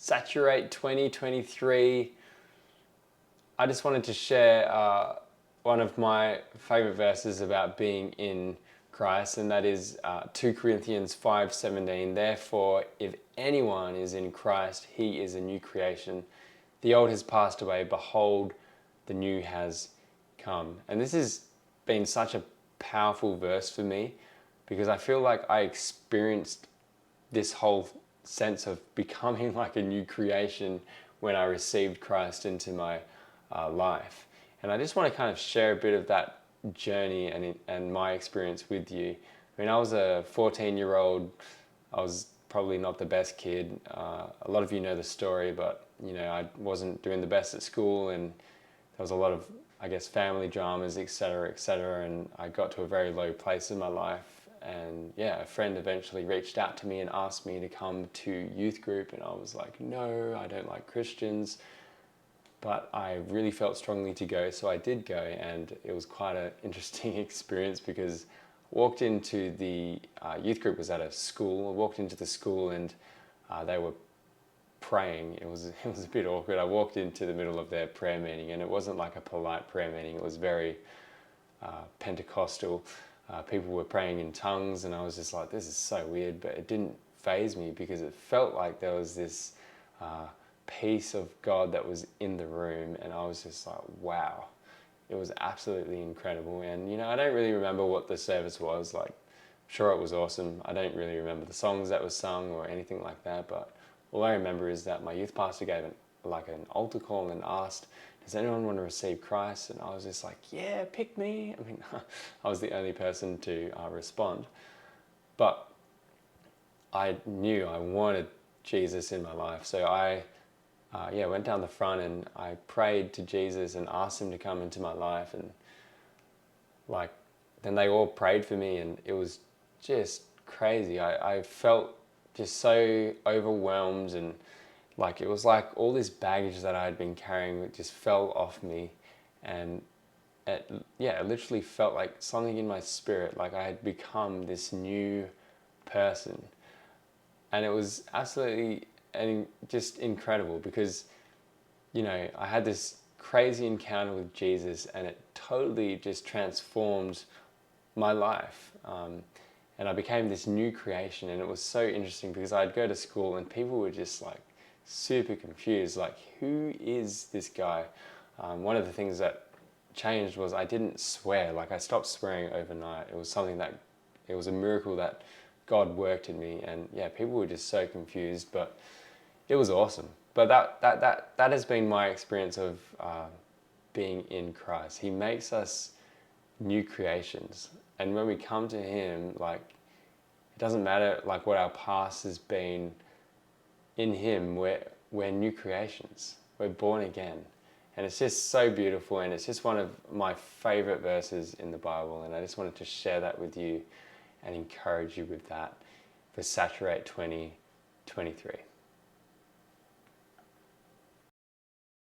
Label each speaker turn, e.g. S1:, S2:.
S1: Saturate 2023. I just wanted to share one of my favorite verses about being in Christ, and that is 2 Corinthians 5:17. Therefore, if anyone is in Christ, he is a new creation. The old has passed away, behold, the new has come. And this has been such a powerful verse for me because I feel like I experienced this whole sense of becoming like a new creation when I received Christ into my life. And I just want to kind of share a bit of that journey and my experience with you. I mean, I was a 14-year-old. I was probably not the best kid. A lot of you know the story, but I wasn't doing the best at school, and there was a lot of, I guess, family dramas, etc., etc. And I got to a very low place in my life. And yeah, a friend eventually reached out to me and asked me to come to youth group, and I was like, no, I don't like Christians. But I really felt strongly to go, so I did go, and it was quite an interesting experience because I walked into the youth group was at a school. I walked into the school and they were praying. It was a bit awkward. I walked into the middle of their prayer meeting, and it wasn't like a polite prayer meeting. It was very Pentecostal. People were praying in tongues, and I was just like, this is so weird, but it didn't faze me because it felt like there was this peace of God that was in the room, and I was just like, wow, it was absolutely incredible. And I don't really remember what the service was like. Sure, it was awesome. I don't really remember the songs that were sung or anything like that, but all I remember is that my youth pastor gave an altar call and asked, does anyone want to receive Christ? And I was just like, yeah, pick me. I mean, I was the only person to respond, but I knew I wanted Jesus in my life. So I went down the front and I prayed to Jesus and asked him to come into my life. And then they all prayed for me, and it was just crazy. I felt just so overwhelmed, and it was like all this baggage that I had been carrying just fell off me. And it literally felt like something in my spirit, like I had become this new person. And it was absolutely just incredible because, I had this crazy encounter with Jesus, and it totally just transformed my life. And I became this new creation, and it was so interesting because I'd go to school and people were just like super confused, like, who is this guy? One of the things that changed was I didn't swear. Like, I stopped swearing overnight. It was a miracle that God worked in me, and people were just so confused, but it was awesome. But that has been my experience of being in Christ. He makes us new creations, and when we come to him, it doesn't matter what our past has been. In him, we're new creations. We're born again, and it's just so beautiful, and it's just one of my favorite verses in the Bible. And I just wanted to share that with you and encourage you with that for Saturate 2023.